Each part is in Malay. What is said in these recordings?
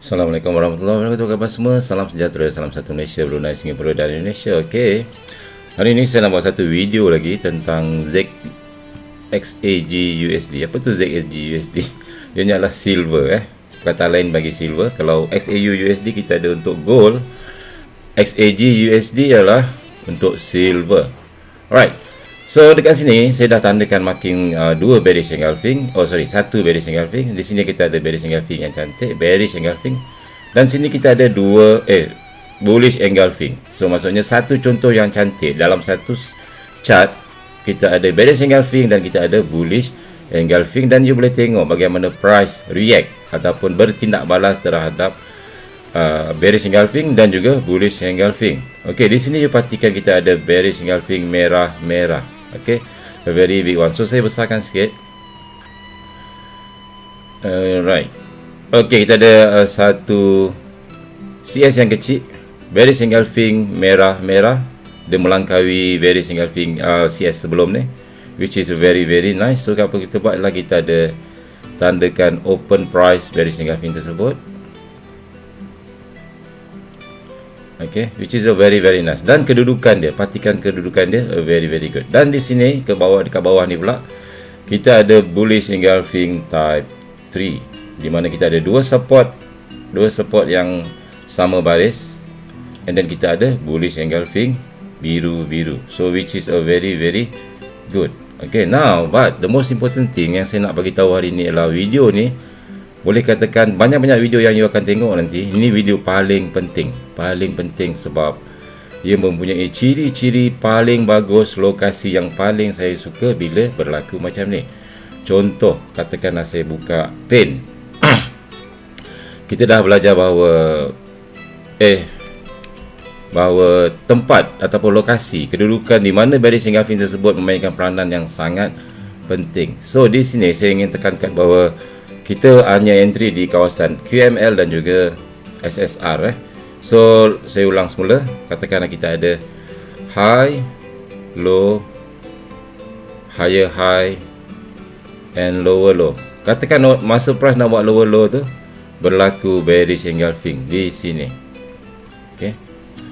Assalamualaikum warahmatullahi wabarakatuh, khabar semua. Salam sejahtera, salam satu Malaysia, Brunei, Singapura dan Indonesia. Okey. Hari ini saya nak buat satu video lagi tentang XAG USD. Apa tu XAG USD? Ia adalah silver Kata lain bagi silver. Kalau XAU USD kita ada untuk gold, XAG USD ialah untuk silver. Alright. So dekat sini saya dah tandakan marking dua bearish engulfing. Satu bearish engulfing. Di sini kita ada bearish engulfing yang cantik, bearish engulfing. Dan sini kita ada dua bullish engulfing. So maksudnya satu contoh yang cantik dalam satu chart, kita ada bearish engulfing dan kita ada bullish engulfing, dan you boleh tengok bagaimana price react ataupun bertindak balas terhadap bearish engulfing dan juga bullish engulfing. Okey, di sini you perhatikan kita ada bearish engulfing merah-merah. Okey, a very big one. So saya besarkan sikit. Right. Okey, kita ada satu CS yang kecil, bearish engulfing merah-merah. Dia melangkaui bearish engulfing CS sebelum ni, which is very nice. So apa kita buat lah, kita ada tandakan open price bearish engulfing tersebut. Okay, which is a very nice. Dan kedudukan dia, perhatikan kedudukan dia, very good. Dan di sini dekat bawah ni pula kita ada bullish engulfing type 3, di mana kita ada dua support yang sama baris, and then kita ada bullish engulfing biru. So which is a very good. Okay, now but the most important thing yang saya nak bagi tahu hari ni adalah video ni, boleh katakan banyak video yang you akan tengok nanti. Ini video paling penting sebab ia mempunyai ciri-ciri paling bagus, lokasi yang paling saya suka bila berlaku macam ni. Contoh, katakanlah saya buka pen. Kita dah belajar bahawa tempat ataupun lokasi, kedudukan di mana bearish engulfing tersebut memainkan peranan yang sangat penting. So di sini saya ingin tekankan bahawa kita hanya entry di kawasan QML dan juga SSR. So saya ulang semula. Katakanlah kita ada high, low, higher high and lower low. Katakan masa price nak buat lower low tu berlaku bearish engulfing di sini. Okay,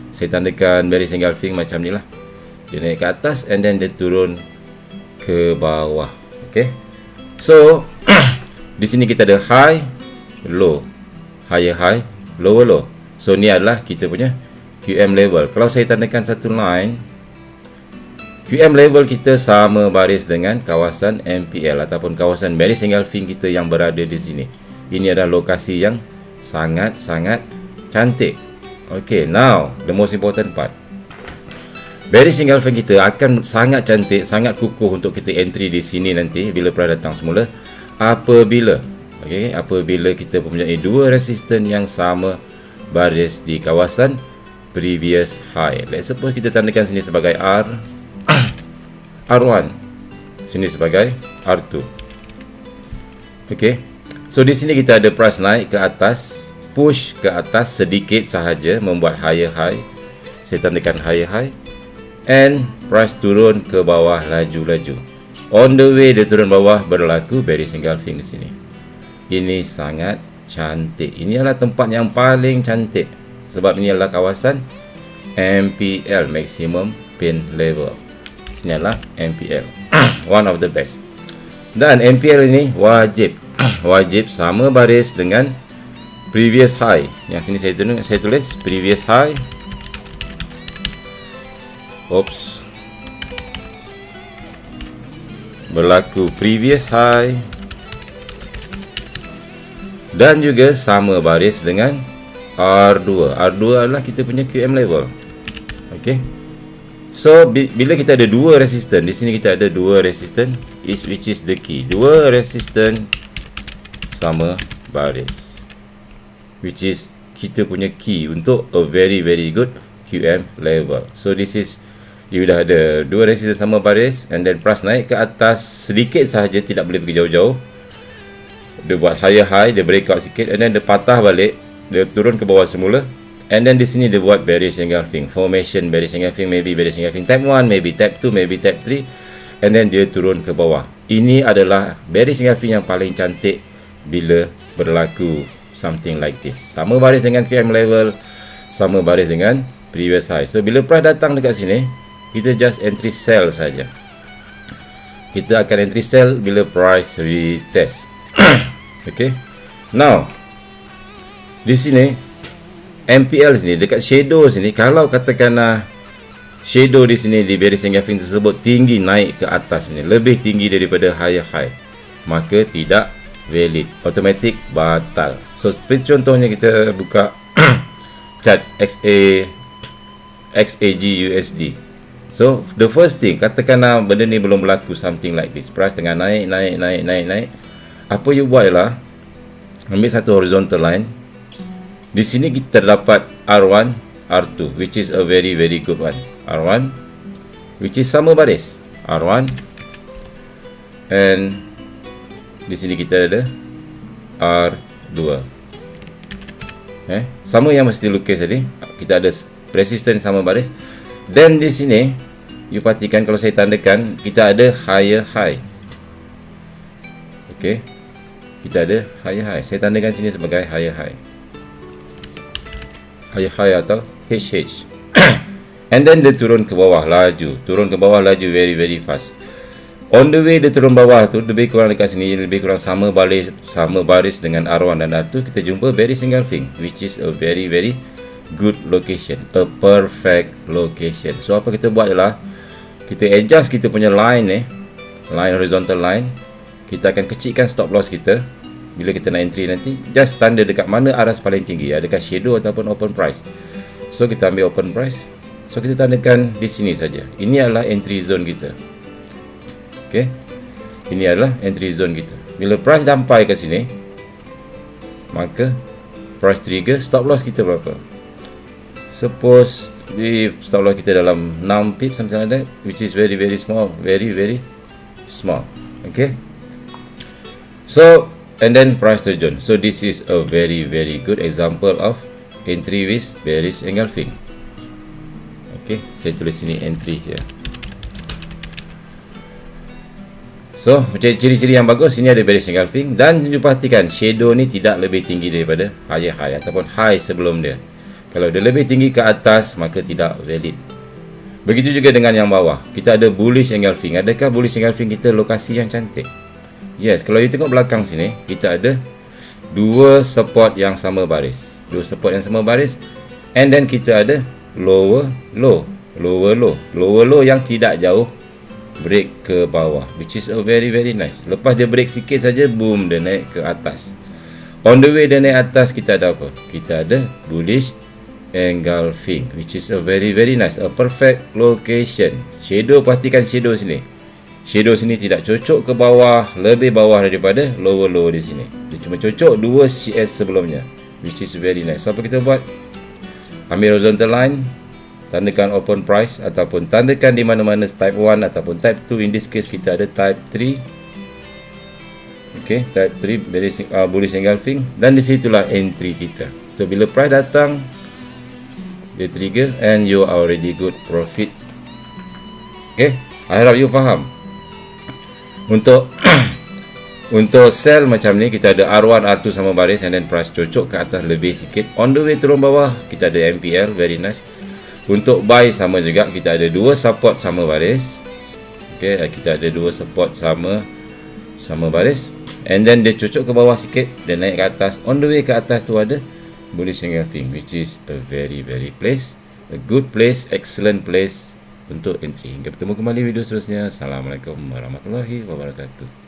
saya tandakan bearish engulfing macam ni lah. Dia naik ke atas and then dia turun ke bawah. Okay, so di sini kita ada high, low, higher high, lower low. So ni adalah kita punya QM level. Kalau saya tandakan satu line, QM level kita sama baris dengan kawasan MPL ataupun kawasan bearish engulfing kita yang berada di sini. Ini adalah lokasi yang sangat cantik. Okay, now the most important part. Bearish engulfing kita akan sangat cantik, sangat kukuh untuk kita entry di sini nanti bila price datang semula. Apabila kita mempunyai dua resisten yang sama baris di kawasan previous high. Let's suppose kita tandakan sini sebagai R1, sini sebagai R2. Okay, so di sini kita ada price naik ke atas, push ke atas sedikit sahaja, membuat higher high. Saya tandakan higher high, and price turun ke bawah laju. On the way dia turun bawah, berlaku bearish engulfing di sini. Ini sangat cantik. Ini adalah tempat yang paling cantik sebab ini adalah kawasan MPL, maximum pin level. Sini adalah MPL. One of the best. Dan MPL ini wajib sama baris dengan previous high. Yang sini saya tulis previous high. Berlaku previous high dan juga sama baris dengan R2. R2 adalah kita punya QM level. Okay, so bila kita ada dua resisten, di sini kita ada dua resisten, which is the key. Dua resisten sama baris, which is kita punya key untuk a very good QM level. So this is, you dah ada dua resisten sama baris, and then price naik ke atas sedikit sahaja, tidak boleh pergi jauh-jauh. Dia buat higher high, dia breakout sikit, and then dia patah balik, dia turun ke bawah semula, and then di sini dia buat bearish engulfing formation. Bearish engulfing, maybe bearish engulfing type 1, maybe type 2, maybe type 3, and then dia turun ke bawah. Ini adalah bearish engulfing yang paling cantik bila berlaku something like this. Sama baris dengan QM level, sama baris dengan previous high. So bila price datang dekat sini, kita just entry sell saja. Kita akan entry sell bila price retest. Okay. Now di sini MPL sini dekat shadow sini, kalau katakanlah shadow di sini di bearish engulfing tersebut tinggi naik ke atas ni, lebih tinggi daripada higher high, maka tidak valid, automatic batal. So seperti contohnya kita buka chart XAG USD. So the first thing, katakanlah benda ni belum berlaku, something like this, price tengah naik. Apa you buat ialah ambil satu horizontal line. Di sini kita dapat R1, R2, which is a very good one. R1, which is sama baris R1, and di sini kita ada R2. Sama yang mesti lukis tadi, kita ada resistance sama baris. Dan di sini you perhatikan, kalau saya tandakan, kita ada higher high. Okay, kita ada higher high. Saya tandakan sini sebagai higher high. Higher high atau HH. And then dia turun ke bawah laju. Very fast. On the way dia turun bawah tu, lebih kurang dekat sini, lebih kurang sama baris dengan R1 dan R2, kita jumpa bearish engulfing, which is a very good location, a perfect location. So apa kita buat ialah kita adjust kita punya line line horizontal line. Kita akan kecilkan stop loss kita. Bila kita nak entry nanti, just tanda dekat mana aras paling tinggi, dekat shadow ataupun open price. So kita ambil open price. So kita tandakan di sini saja. Ini adalah entry zone kita. Okay, ini adalah entry zone kita. Bila price sampai ke sini, maka price trigger stop loss kita berapa? Suppose di stop loss kita dalam 6 pips, something like that, which is very small, very small. Okay, so and then price terjun. So this is a very good example of entry with bearish engulfing. Okay, saya tulis sini entry here. So macam ciri-ciri yang bagus, sini ada bearish engulfing, dan you perhatikan shadow ni tidak lebih tinggi daripada higher high ataupun high sebelum dia. Kalau dia lebih tinggi ke atas, maka tidak valid. Begitu juga dengan yang bawah, kita ada bullish engulfing. Adakah bullish engulfing kita lokasi yang cantik? Yes, kalau you tengok belakang sini, kita ada dua support yang sama baris, and then kita ada lower low yang tidak jauh break ke bawah, which is a very nice. Lepas dia break sikit saja, boom, dia naik ke atas. On the way dia naik atas, kita ada apa? Kita ada bullish engulfing, which is a very nice, a perfect location. Shadow, perhatikan shadow sini. Shadow sini tidak cocok ke bawah, lebih bawah daripada lower di sini. Dia cuma cocok 2 CS sebelumnya, which is very nice. So apa kita buat? Ambil horizontal line, tandakan open price ataupun tandakan di mana-mana type 1 ataupun type 2. In this case kita ada type 3. Okay, type 3 bullish engulfing, dan disitulah entry kita. So bila price datang, dia trigger and you are already good profit. Okay, I harap you faham. Untuk sell macam ni, kita ada R1, R2 sama baris, and then price cocok ke atas lebih sikit. On the way turun bawah, kita ada MPL, very nice. Untuk buy sama juga, kita ada dua support sama baris. Okay, kita ada dua support sama baris, and then dia cocok ke bawah sikit, dia naik ke atas. On the way ke atas tu ada bullish engulfing, which is a very place, a good place, excellent place untuk entry. Hingga bertemu kembali video seterusnya. Assalamualaikum warahmatullahi wabarakatuh.